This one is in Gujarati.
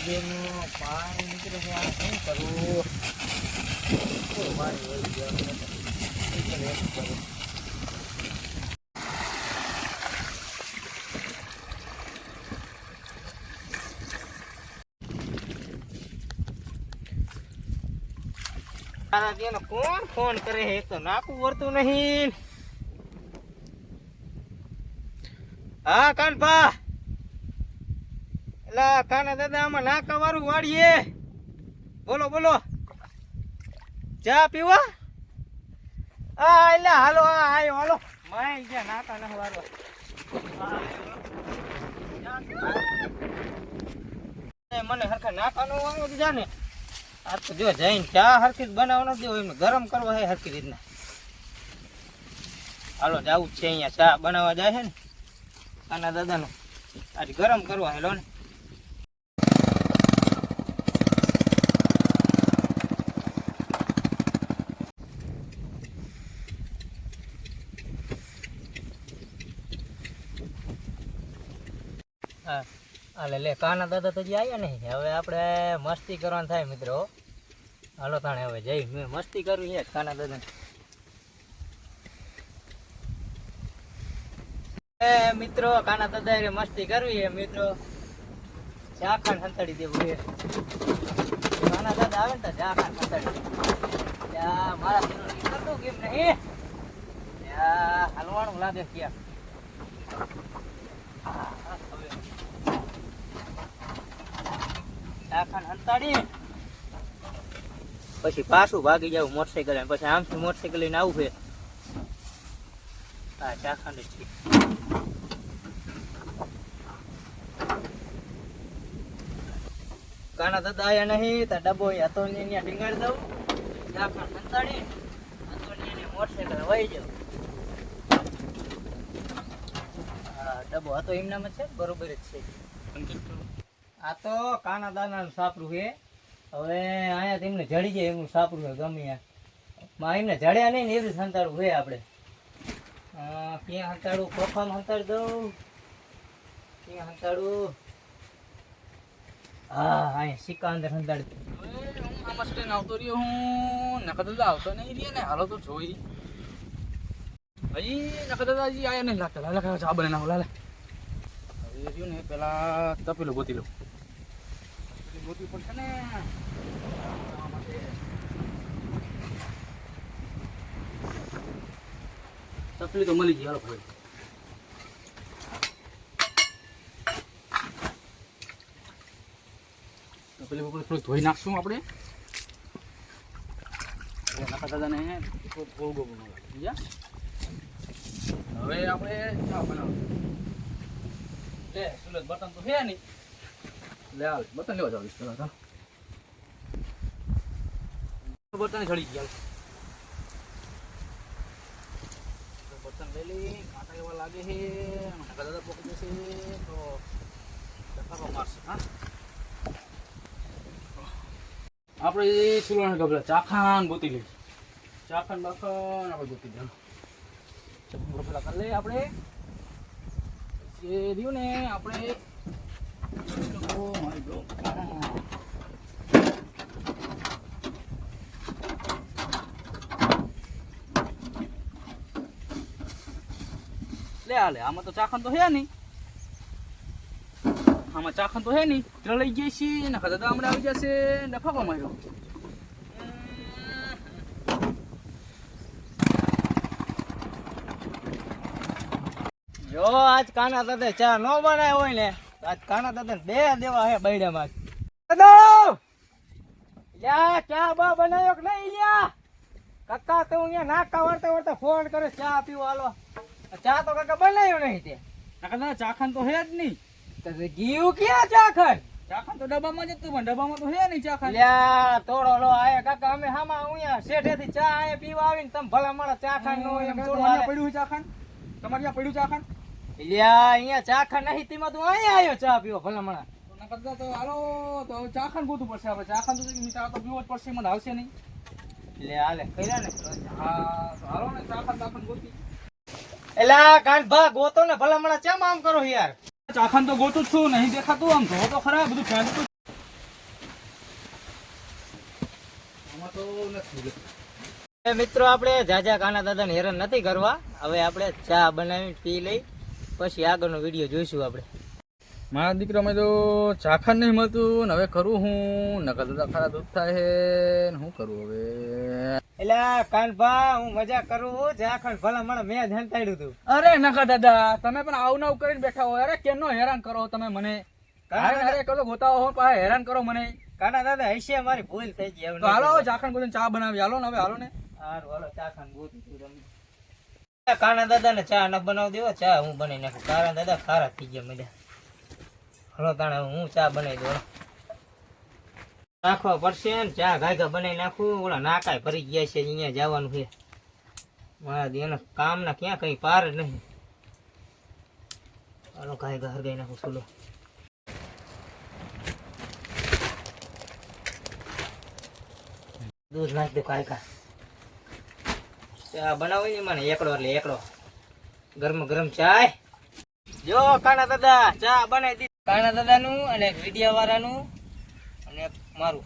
બેનું પાણી નીકળે છે આ શું કરવું? પાણી વળી ગયું કોણ ફોન કરે છે? એક તો નાકું વળતું નહીં. હા કાનભા, એલા કાના દાદા આમાં નાકા વાળું વાળીએ. બોલો બોલો, ચા પીવા? હા એટલે હાલો, હા આયો હાલો. માય ગયા નાકા ના વાળવા. મને હરખા નાકા નો વાળો દીધા ને. આ તો જો જઈને ચા હરખી બનાવવાનો દેવો, એમને ગરમ કરવો છે હરખી રીતના. હાલો જાવું જ છે, અહીંયા ચા બનાવવા જાય છે ને કાના દાદાનું, આજે ગરમ કરવા હેલો ને. હા હાલે લે, કાના દાદા તો જે આવ્યા નહીં, હવે આપણે મસ્તી કરવાનું થાય મિત્રો. હાલો તાણે હવે જઈ મેં મસ્તી કરવી છે કાના દાદા. મિત્રો કાના દાદા મસ્તી કરવી છે મિત્રો. ઝાખાન સંતાડી દેવું છે. કાના દાદા આવે ને તો ઝાખાન સંતાડી દે. મારા કરતું કેમ નહીં? હલવાનું લાગે ક્યાં. ઝાખાન સંતાડી પછી પાછું ભાગી જાવ મોટરસાઇકલ, પછી આમથી મોટરસાઇકલ લઈને આવું છે. હા ઝાખાન જ છે. કાના દાદા આયા નહીં તો ડબ્બો હતો ને અહીંયા ટીંગાડી દઉં. ઝાખાન સંતાડી હતો ને એને મોટરસાઇકલ વહી જાવ. હા ડબ્બો હતો એમનામાં જ છે, બરોબર જ છે. આ તો કાના દાદાનું સાપરું છે. હવે અહીંયા તેમને જડી જાય એમનું સાપરું છે ગમે માં, એમને જડ્યા નહીં ને એવી સંતાડવું છે આપણે. ક્યાં સંતાડું? કોફામાં સંતાડી દઉં. ક્યાં સંતાડું? હા અહીંયા સિક્કા અંદર સંતાડી દઉં. હું આમાં સ્ટેન આવતો રહ્યો, હું નખા દાદા આવતો નહીં રહ્યા ને. હાલો તો જોઈ હજી નખા દાદાજી આયા નહીં લાગતા. લાલા ચા બને નાખો લાલા. હવે રહ્યું ને પેલા તપેલું ગોતી લઉં. ગોતી પડશે ને તપલી તો મળી ગઈ. હાલો ભાઈ તપલી ઉપર થોડું ધોઈ નાખશું આપણે. નખા દાદાને ગોળ ગોળ લાગે. હવે આપણે ચા બનાવશું. લે સુરત બટન તો છે નહીં. લે હાલ બટન લેવા જાવ પેલા. ચાલો બટન ચડી ગયા. બટન લઈ લઈ. કાંટા એવા લાગે છે, નખા દાદા પકડી જશે તો ડફાકો મારશે. હા આપણે સુરત ગભરા ચાખાન ગોતી લઈ. ચાખાન બાખાન આપણે ગોતી દે. પેલા કરી લઈએ આપણે. એ રહ્યું ને આપણે લે હાલે. આમાં તો ચાખણ તો હે નહીં. આમાં ચાખણ તો હે નહીં. લઈ જઈએ છીએ નખા દાદા હમણાં આવી જશે. ડફાકો માર્યો. જો આજ કાના દાદા ચા ન બનાવ્યો હોય ને, આજ કાના દાદા બે દેવા હે બૈડામાં. ચા બા બનાવ્યો કે નહીં લ્યા? કાકા તો અહીંયા નાકા વળતા વળતા ફોન કરે ચા પીવો હાલો. ચા તો કાકા બનાવ્યો નહીં તે. કાકા ચાખણ તો હે જ નહીં. ગયું ક્યાં ચાખણ? ચાખણ તો ડબ્બામાં જ હતું, પણ ડબ્બામાં તો હે નહીં ચાખણ. લ્યા તોડો લો આયા કાકા, અમે હામાં અહીંયા શેઠેથી ચા અહીંયા પીવા આવીને તમે ભલા મારા ચાખણ નો એમ તમારે પડ્યું ચાખણ? તમારે ત્યાં પડ્યું ચાખણ? લ્યા અહીંયા ચાખણ નહીં, તેમાં તું અહીંયા આવ્યો ચા પીવો ભલા મારા. કરતા તો હાલો તો ચાખણ ગોતું પડશે. આપણે ચાખણ તો ચા તો પીવો જ પડશે, એમાં આવશે નહીં. લે હાલે કર્યા ને. હા તો હાલો ને ચાખણ ચાખણ ગોતી. એલા કાંઠભા ગોતો ને ભલા મારા ચેમ આમ કરો યાર? ચાખણ તો ગોતું જ છું, નહીં દેખાતું. આમ જો તો ખરા બધું ફેંકતું. આમાં તો નથી. મિત્રો આપણે જાજા કાના દાદાને હેરાન નથી કરવા. હવે આપણે ચા બનાવી પી લઈ પછી આગળનો વિડીયો જોઈશું આપણે. મારા દીકરા મેં તો ચાખણ નહીં મળતું ને હવે કરું હું નકર દાદા ખરા દૂધ થાય છે ને શું કરું હવે. એટલે કાનભા હું મજા કરું જાખણ ભલા મને મેં જ હંતાડ્યું હતું. અરે નકા દાદા તમે પણ આવું નવું કરીને બેઠા હો. અરે કેમનો હેરાન કરો તમે મને. અરે કરો ગોતાવો હો પાછા હેરાન કરો મને. કાના દાદા હશે મારી ભૂલ થઈ ગઈ. હવે તો હાલો ચાખણ બધું ચા બનાવી હાલો ને હવે હાલો ને. હારું હાલો ચાખણ ગોતું તું રમી. કાના દાદા ને ચા ન બનાવી દેવો ચા હું બનાવી નાખું. કાના દાદા ખારા થઈ ગયા મજા. હલો તાણે હું ચા બનાવી દઉં. નાખવા પડશે ને ચા ગાયગા બનાવી નાખું. ઓલા નાકાય ભરી ગયા છે અહીંયા જવાનું છે મારા એના કામના ક્યાં કઈ પાર જ નહીં. હાલો ગાયગા હરગાઈ નાખું સુલો. દૂધ નાખી દો ગાયગા. ચા બનાવી ને મને એકડો એટલે એકડો ગરમ ગરમ ચાય. જો કાના દાદા ચા બનાવી દીધી. કાના દાદાનું અને વિડિયા વાળાનું અને મારું